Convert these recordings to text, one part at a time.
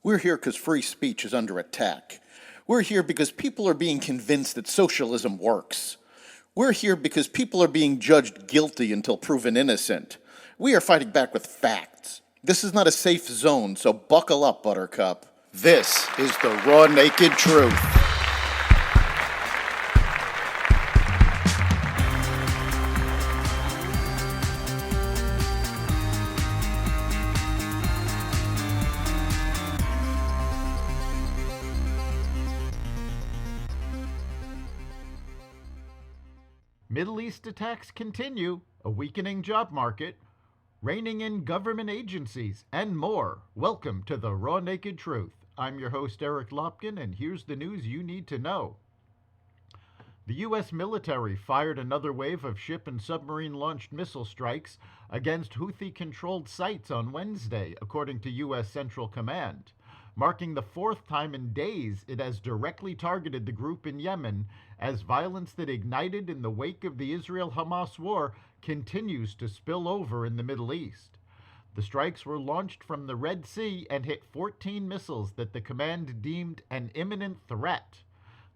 We're here because free speech is under attack. We're here because people are being convinced that socialism works. We're here because people are being judged guilty until proven innocent. We are fighting back with facts. This is not a safe zone, so buckle up, Buttercup. This is the raw, naked truth. Middle East attacks continue, a weakening job market, reining in government agencies, and more. Welcome to the Raw Naked Truth. I'm your host, Eric Lopkin, and here's the news you need to know. The U.S. military fired another wave of ship and submarine-launched missile strikes against Houthi-controlled sites on Wednesday, according to U.S. Central Command, marking the fourth time in days it has directly targeted the group in Yemen as violence that ignited in the wake of the Israel-Hamas war continues to spill over in the Middle East. The strikes were launched from the Red Sea and hit 14 missiles that the command deemed an imminent threat.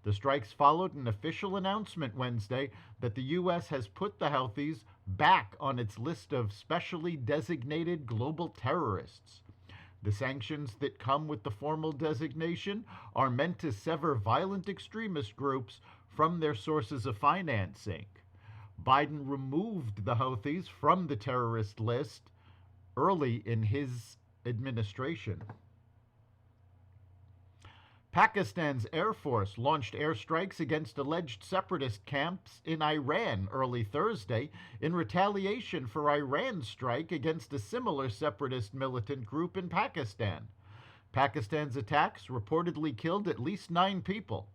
The strikes followed an official announcement Wednesday that the U.S. has put the Houthis back on its list of specially designated global terrorists. The sanctions that come with the formal designation are meant to sever violent extremist groups from their sources of financing. Biden removed the Houthis from the terrorist list early in his administration. Pakistan's Air Force launched airstrikes against alleged separatist camps in Iran early Thursday in retaliation for Iran's strike against a similar separatist militant group in Pakistan. Pakistan's attacks reportedly killed at least 9 people.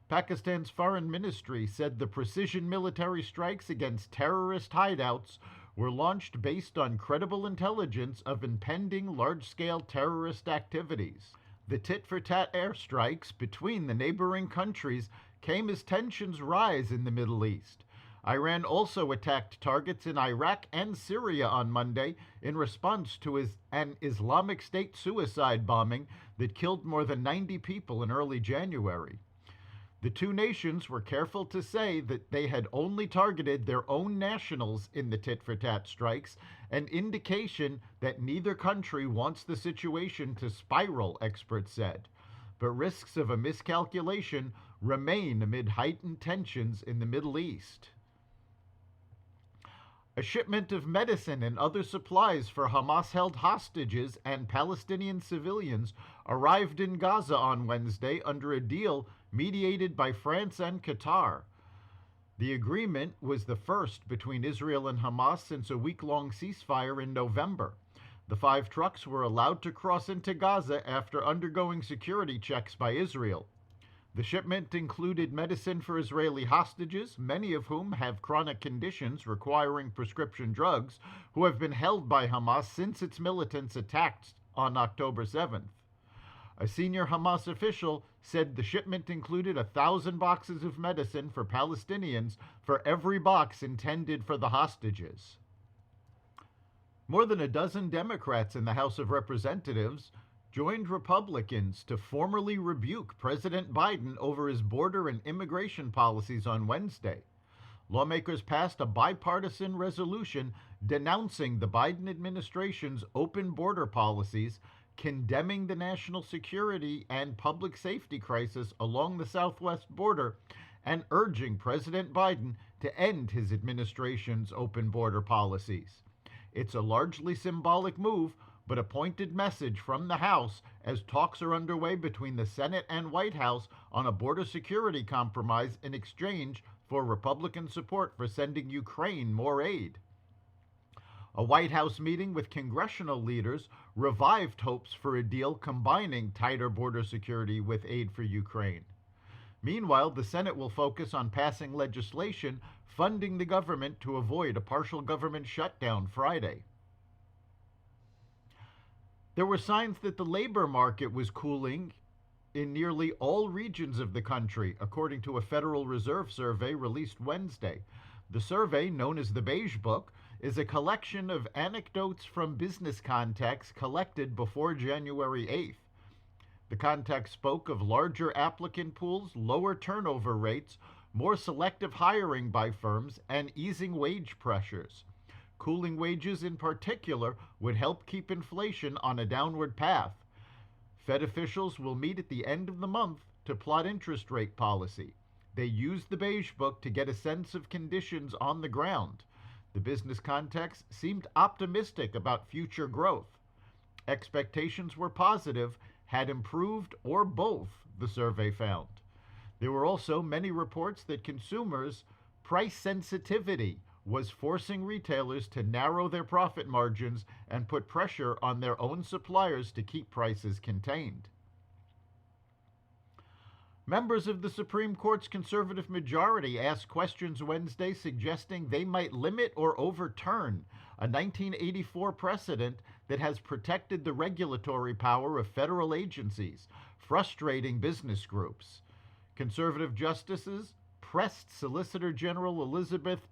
Pakistan's foreign ministry said the precision military strikes against terrorist hideouts were launched based on credible intelligence of impending large-scale terrorist activities. The tit-for-tat airstrikes between the neighboring countries came as tensions rise in the Middle East. Iran also attacked targets in Iraq and Syria on Monday in response to an Islamic State suicide bombing that killed more than 90 people in early January. The two nations were careful to say that they had only targeted their own nationals in the tit-for-tat strikes, an indication that neither country wants the situation to spiral, experts said. But risks of a miscalculation remain amid heightened tensions in the Middle East. A shipment of medicine and other supplies for Hamas-held hostages and Palestinian civilians arrived in Gaza on Wednesday under a deal mediated by France and Qatar. The agreement was the first between Israel and Hamas since a week-long ceasefire in November. The 5 trucks were allowed to cross into Gaza after undergoing security checks by Israel. The shipment included medicine for Israeli hostages, many of whom have chronic conditions requiring prescription drugs, who have been held by Hamas since its militants attacked on October 7th. A senior Hamas official said the shipment included 1,000 boxes of medicine for Palestinians for every box intended for the hostages. More than a dozen Democrats in the House of Representatives joined Republicans to formally rebuke President Biden over his border and immigration policies on Wednesday. Lawmakers passed a bipartisan resolution denouncing the Biden administration's open border policies, condemning the national security and public safety crisis along the southwest border, and urging President Biden to end his administration's open border policies. It's a largely symbolic move, but a pointed message from the House as talks are underway between the Senate and White House on a border security compromise in exchange for Republican support for sending Ukraine more aid. A White House meeting with congressional leaders revived hopes for a deal combining tighter border security with aid for Ukraine. Meanwhile, the Senate will focus on passing legislation funding the government to avoid a partial government shutdown Friday. There were signs that the labor market was cooling in nearly all regions of the country, according to a Federal Reserve survey released Wednesday. The survey, known as the Beige Book, is a collection of anecdotes from business contacts collected before January 8th. The context spoke of larger applicant pools, lower turnover rates, more selective hiring by firms, and easing wage pressures. Cooling wages in particular would help keep inflation on a downward path. Fed officials will meet at the end of the month to plot interest rate policy. They used the Beige Book to get a sense of conditions on the ground. The business context seemed optimistic about future growth. Expectations were positive, had improved, or both, the survey found. There were also many reports that consumers' price sensitivity was forcing retailers to narrow their profit margins and put pressure on their own suppliers to keep prices contained. Members of the Supreme Court's conservative majority asked questions Wednesday suggesting they might limit or overturn a 1984 precedent that has protected the regulatory power of federal agencies, frustrating business groups. Conservative justices pressed Solicitor General Elizabeth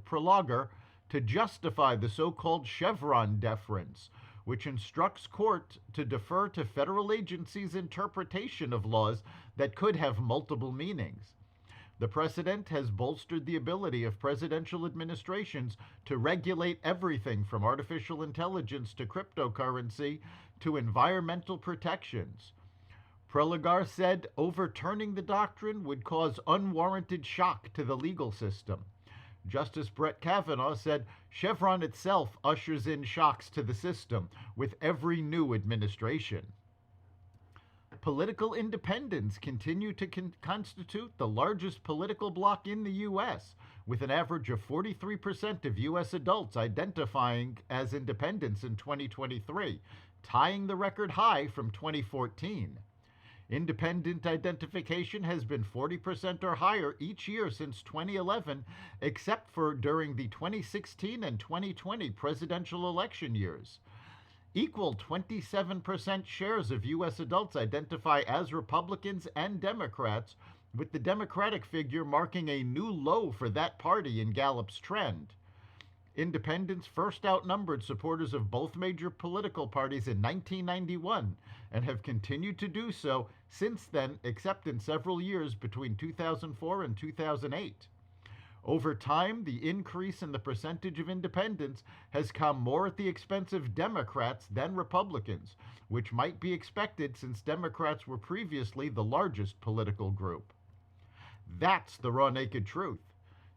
Prelogar to justify the so-called Chevron deference, which instructs courts to defer to federal agencies' interpretation of laws that could have multiple meanings. The precedent has bolstered the ability of presidential administrations to regulate everything from artificial intelligence to cryptocurrency to environmental protections. Prelogar said overturning the doctrine would cause unwarranted shock to the legal system. Justice Brett Kavanaugh said Chevron itself ushers in shocks to the system with every new administration. Political independents continue to constitute the largest political bloc in the U.S., with an average of 43% of U.S. adults identifying as independents in 2023, tying the record high from 2014. Independent identification has been 40% or higher each year since 2011, except for during the 2016 and 2020 presidential election years. Equal 27% shares of U.S. adults identify as Republicans and Democrats, with the Democratic figure marking a new low for that party in Gallup's trend. Independents first outnumbered supporters of both major political parties in 1991 and have continued to do so since then, except in several years between 2004 and 2008. Over time, the increase in the percentage of independents has come more at the expense of Democrats than Republicans, which might be expected since Democrats were previously the largest political group. That's the Raw Naked Truth.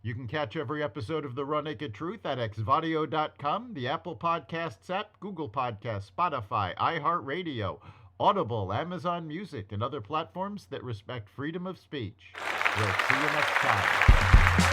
You can catch every episode of The Raw Naked Truth at xvadio.com, the Apple Podcasts app, Google Podcasts, Spotify, iHeartRadio, Audible, Amazon Music, and other platforms that respect freedom of speech. We'll see you next time.